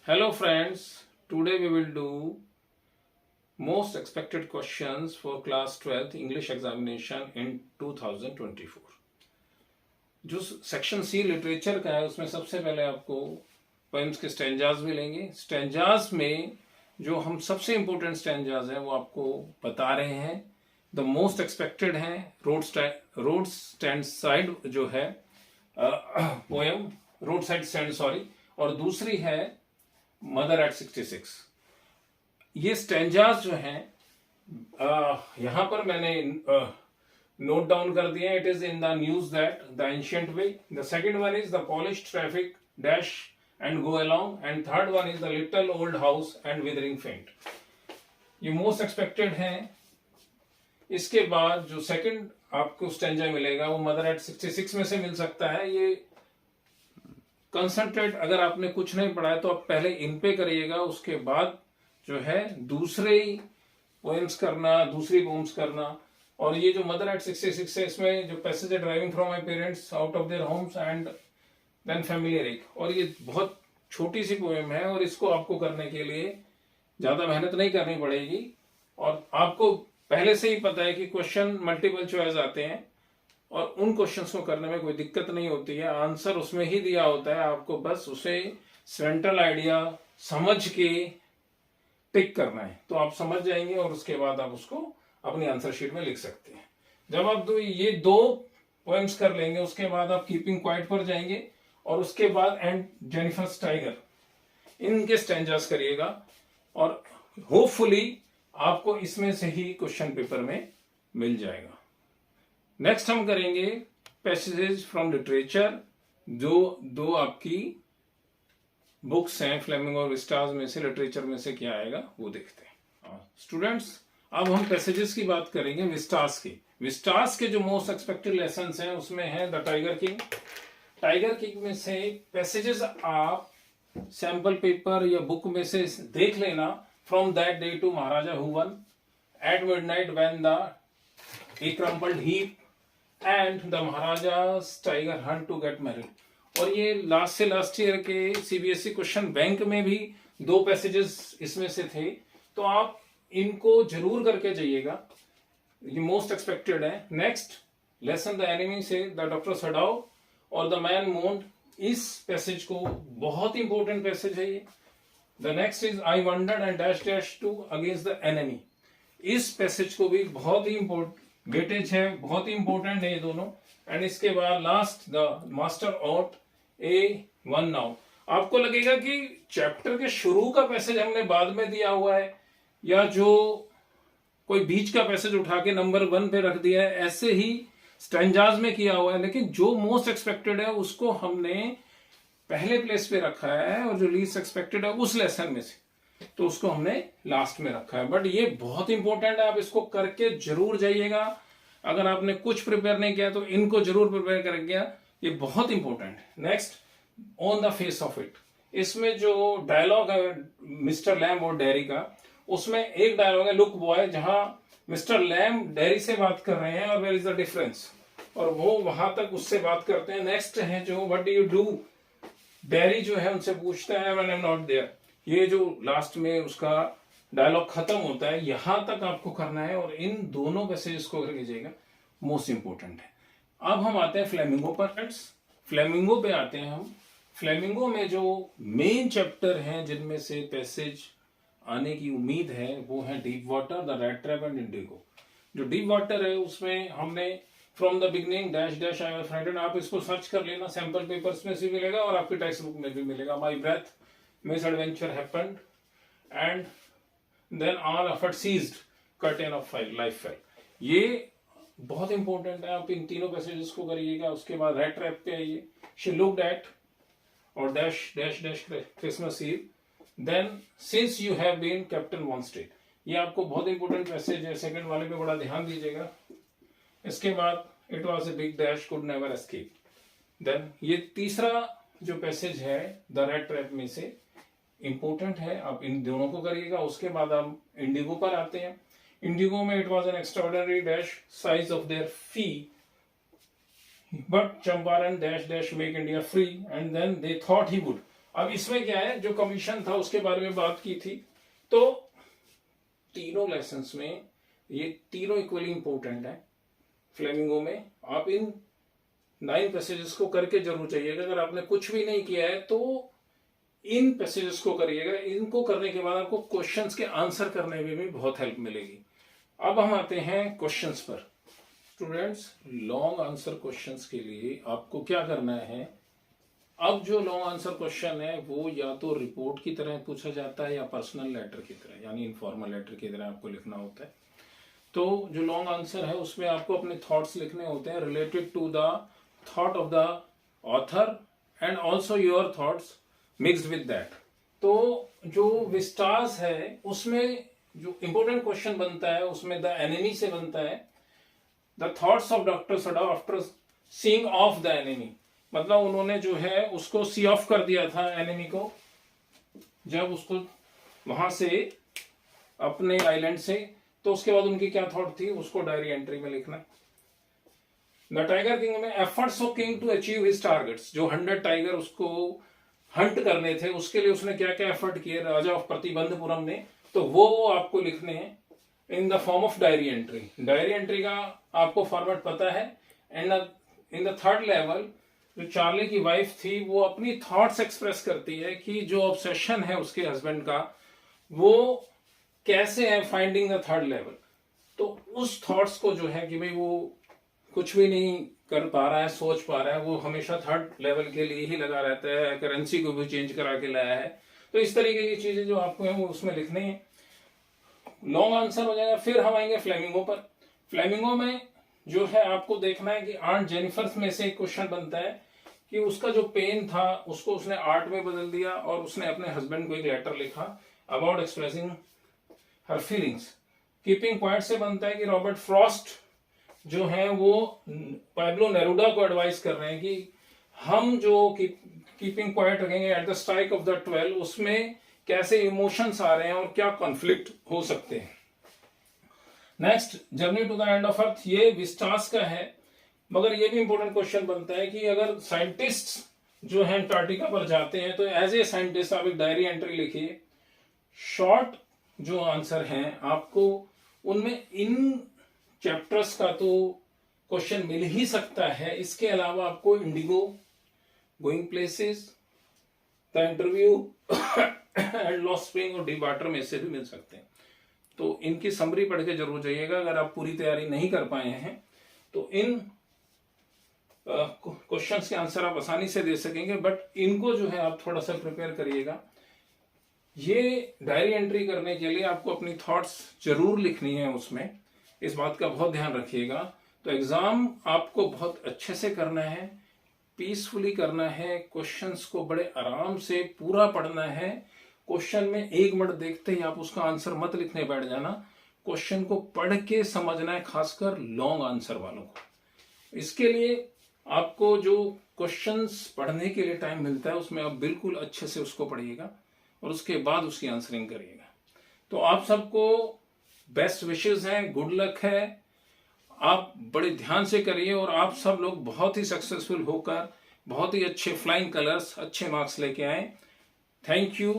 Hello friends, today we will do most expected questions for class 12th English examination in 2024. जो section C literature का है उसमें सबसे पहले आपको पोएम्स के स्टैंजाज मिलेंगे। स्टैंजाज में जो हम सबसे इंपॉर्टेंट स्टैंजाज हैं वो आपको बता रहे हैं। द मोस्ट एक्सपेक्टेड हैं रोड स्टैंड साइड जो है poem road side stand sorry, और दूसरी है मदर एट 66। ये स्टैंजाज जो हैं यहां पर मैंने नोट डाउन कर दिए। It is in the news that the ancient way, the second one is the polished traffic dash and go along, and third one is the little old house and withering फेंट। ये most expected हैं। इसके बाद जो second आपको stanza मिलेगा वो mother eight 66 में से मिल सकता है। ये कंसंट्रेट अगर आपने कुछ नहीं पढ़ा है तो आप पहले इन पे करिएगा, उसके बाद जो है दूसरे पोएम्स करना, दूसरी पोएम्स करना। और ये जो मदर एट 66 है इसमें जो पैसेज है driving from my parents out of their homes and then familiar एक, और ये बहुत छोटी सी पोएम है और इसको आपको करने के लिए ज्यादा मेहनत नहीं करनी पड़ेगी। और आपको पहले से ही पता है कि क्वेश्चन मल्टीपल चॉइस आते हैं और उन क्वेश्चंस को करने में कोई दिक्कत नहीं होती है, आंसर उसमें ही दिया होता है, आपको बस उसे सेंट्रल आइडिया समझ के टिक करना है तो आप समझ जाएंगे और उसके बाद आप उसको अपनी आंसर शीट में लिख सकते हैं। जब आप ये दो पोएम्स कर लेंगे उसके बाद आप कीपिंग क्वाइट पर जाएंगे और उसके बाद एंड जेनिफर टाइगर, इनके स्टैंजास करिएगा और होपफुली आपको इसमें से ही क्वेश्चन पेपर में मिल जाएगा। नेक्स्ट हम करेंगे पैसेजेस फ्रॉम लिटरेचर, जो दो आपकी बुक्स हैं फ्लेमिंगो और विस्टास में से। लिटरेचर में से क्या आएगा वो देखते हैं। स्टूडेंट्स, अब हम पैसेजेस की बात करेंगे विस्टास की। विस्टास के जो मोस्ट एक्सपेक्टेड लेसन्स हैं उसमें है the tiger king. Tiger king में से पैसेजेस आप सैंपल पेपर या बुक में से देख लेना। From that day to Maharaja who won, at midnight when the a crumpled heap and the Maharaja's tiger hunt to get married। और ये लास्ट से लास्ट ईयर के सीबीएसई क्वेश्चन बैंक में भी दो पैसेजेस इसमें से थे, तो आप इनको जरूर करके जाइएगा, ये मोस्ट एक्सपेक्टेड है। नेक्स्ट लेसन द एनिमी से द डॉक्टर सडाओ और द मैन मोन्ड, इस पैसेज को बहुत इंपॉर्टेंट पैसेज है ये। The next is I wondered and dash dash to against the enemy, इस पैसेज को भी बहुत ही इंपॉर्टेंट वेटेज है, बहुत ही इंपॉर्टेंट है ये दोनों। एंड इसके बाद last the master ought a one now. आपको लगेगा कि चैप्टर के शुरू का पैसेज हमने बाद में दिया हुआ है या जो कोई बीच का पैसेज उठा के नंबर 1 पे रख दिया है, ऐसे ही स्टैंजाज में किया हुआ है, लेकिन जो मोस्ट एक्सपेक्टेड है उसको हमने पहले प्लेस पे रखा है और जो लीस्ट एक्सपेक्टेड है उस लेसन में से तो उसको हमने लास्ट में रखा है। बट ये बहुत इंपॉर्टेंट है, आप इसको करके जरूर जाइएगा। अगर आपने कुछ प्रिपेयर नहीं किया तो इनको जरूर प्रिपेयर करेंगे, ये बहुत इंपॉर्टेंट है। Next on the face of it, इसमें जो डायलॉग है मिस्टर लैम और डेयरी का, उसमें एक डायलॉग है लुक बॉय, जहां मिस्टर लैम डेयरी से बात कर रहे हैं और वेयर इज द डिफरेंस, और वो वहां तक उससे बात करते हैं। नेक्स्ट है जो what do you do, dearie जो है उनसे पूछता है when I am not there. ये जो लास्ट में उसका डायलॉग खत्म होता है यहां तक आपको करना है और इन दोनों पैसेजेस को करके जाइएगा, मोस्ट इंपोर्टेंट है। अब हम आते हैं फ्लेमिंगो पर। फ्रेंड्स, फ्लेमिंगो पे आते हैं हम। फ्लेमिंगो में जो मेन चैप्टर हैं जिनमें से पैसेज आने की उम्मीद है वो है deep water, the red trap and Indigo. जो डीप वाटर है उसमें हमने from the beginning dash dash I was frightened, आप इसको सर्च कर लेना, सैंपल पेपर्स में से मिलेगा और आपकी टेक्स्ट बुक में भी मिलेगा। My breath misadventure happened and then all effort ceased, curtain of life fell। ये बहुत इंपॉर्टेंट है, आप इन तीनों पैसेजेस को करिएगा। उसके बाद रेड ट्रैप पे आइए, she looked at or dash dash dash Christmas eve, then since you have been captain one state, ये आपको बहुत इंपॉर्टेंट पैसेज है, सेकंड वाले पे बड़ा ध्यान दीजिएगा। इसके बाद it was a big dash could never escape. Then ये तीसरा जो पैसेज है द रेड ट्रैप में से इंपॉर्टेंट है, आप इन दोनों को करिएगा। उसके बाद हम इंडिगो पर आते हैं। इंडिगो में it was an extraordinary dash size of their fee but Champaran dash dash make India free, and then they thought he would, अब इसमें क्या है, जो कमीशन था उसके बारे में बात की थी। तो तीनों लेसन्स में ये तीनों इक्वली इंपॉर्टेंट है। फ्लेमिंगो में आप इन 9 पैसेजेस को करके जरूर जाइएगा। अगर आपने कुछ भी नहीं किया है तो इन पैसेजेस को करिएगा। इनको करने के बाद आपको क्वेश्चंस के आंसर करने में भी बहुत हेल्प मिलेगी। अब हम आते हैं क्वेश्चंस पर। स्टूडेंट्स, लॉन्ग आंसर क्वेश्चंस के लिए आपको क्या करना है, अब जो लॉन्ग आंसर क्वेश्चन है वो या तो रिपोर्ट की तरह पूछा जाता है या पर्सनल लेटर की तरह, यानी इनफॉर्मल लेटर की तरह आपको लिखना होता है। तो जो लॉन्ग आंसर है उसमें आपको अपने थॉट्स लिखने होते हैं related to the thought of the author and also your thoughts mixed with that. तो जो विस्टास है उसमें जो इंपॉर्टेंट क्वेश्चन बनता है उसमें द एनिमी से बनता है, द थॉट्स ऑफ डॉक्टर सडा after seeing of the enemy. मतलब उन्होंने जो है उसको सी ऑफ कर दिया था एनिमी को, जब उसको वहां से अपने आइलैंड से, तो उसके बाद उनकी क्या थॉट थी उसको डायरी एंट्री में लिखना है। द टाइगर किंग में efforts of king to achieve his targets, जो 100 टाइगर उसको हंट करने थे उसके लिए उसने क्या क्या एफर्ट किए राजा ऑफ प्रतिबंधपुरम ने, तो वो आपको लिखने हैं in the form of diary entry. Diary entry का आपको फॉर्मेट पता है। And in the third level जो चार्ली की वाइफ थी वो अपनी थॉट्स एक्सप्रेस करती है कि जो ऑब्सेशन है उसके हस्बैंड का वो कैसे है, फाइंडिंग द थर्ड लेवल। तो उस थॉट्स को जो है कि भाई वो कुछ भी नहीं कर पा रहा है, सोच पा रहा है, वो हमेशा थर्ड लेवल के लिए ही लगा रहता है, करेंसी को भी चेंज करा के लाया है। तो इस तरीके की चीजें जो आपको है वो उसमें लिखनी है। लॉन्ग आंसर हो जाएगा। फिर हम आएंगे फ्लेमिंगो पर। फ्लेमिंगो में जो है आपको देखना है कि आंट जेनिफर में से एक क्वेश्चन बनता है कि उसका जो पेन था उसको उसने आर्ट में बदल दिया और उसने अपने हस्बैंड को एक लेटर लिखा about expressing her feelings. Keeping point से बनता है कि रॉबर्ट फ्रॉस्ट जो है वो पैब्लो नेरुडा को एडवाइस कर रहे हैं कि हम जो कीपिंग पॉइंट रखेंगे at the strike off the 12 उसमें कैसे इमोशंस आ रहे हैं और क्या कॉन्फ्लिक्ट हो सकते हैं। Next, journey to the end of earth, ये विस्टास का है, मगर ये भी इंपॉर्टेंट क्वेश्चन बनता है कि अगर साइंटिस्ट जो है अंटार्कटिका पर जाते हैं तो एज ए साइंटिस्ट आप एक डायरी एंट्री लिखिए। शॉर्ट जो आंसर हैं आपको उनमें इन चैप्टर्स का तो क्वेश्चन मिल ही सकता है, इसके अलावा आपको Indigo, going places, the interview and lost spring और डीप वाटर में से भी मिल सकते हैं। तो इनकी समरी पढ़ के जरूर जाइएगा। अगर आप पूरी तैयारी नहीं कर पाए हैं तो इन क्वेश्चंस के आंसर आप आसानी से दे सकेंगे, बट इनको जो है आप थोड़ा सा प्रिपेयर करिएगा। ये डायरी एंट्री करने के लिए आपको अपनी थॉट्स जरूर लिखनी है उसमें, इस बात का बहुत ध्यान रखिएगा। तो एग्जाम आपको बहुत अच्छे से करना है, पीसफुली करना है, क्वेश्चंस को बड़े आराम से पूरा पढ़ना है। क्वेश्चन में 1 मिनट देखते ही आप उसका आंसर मत लिखने बैठ जाना, क्वेश्चन को पढ़ के समझना है, खासकर लॉन्ग आंसर वालों को। इसके लिए आपको जो क्वेश्चंस पढ़ने के लिए टाइम मिलता है उसमें आप बिल्कुल अच्छे से उसको पढ़िएगा और उसके बाद उसकी आंसरिंग करिएगा। तो आप सबको बेस्ट विशेस हैं, गुड लक है, आप बड़े ध्यान से करिए और आप सब लोग बहुत ही सक्सेसफुल होकर बहुत ही अच्छे फ्लाइंग कलर्स, अच्छे मार्क्स लेके आए। Thank you.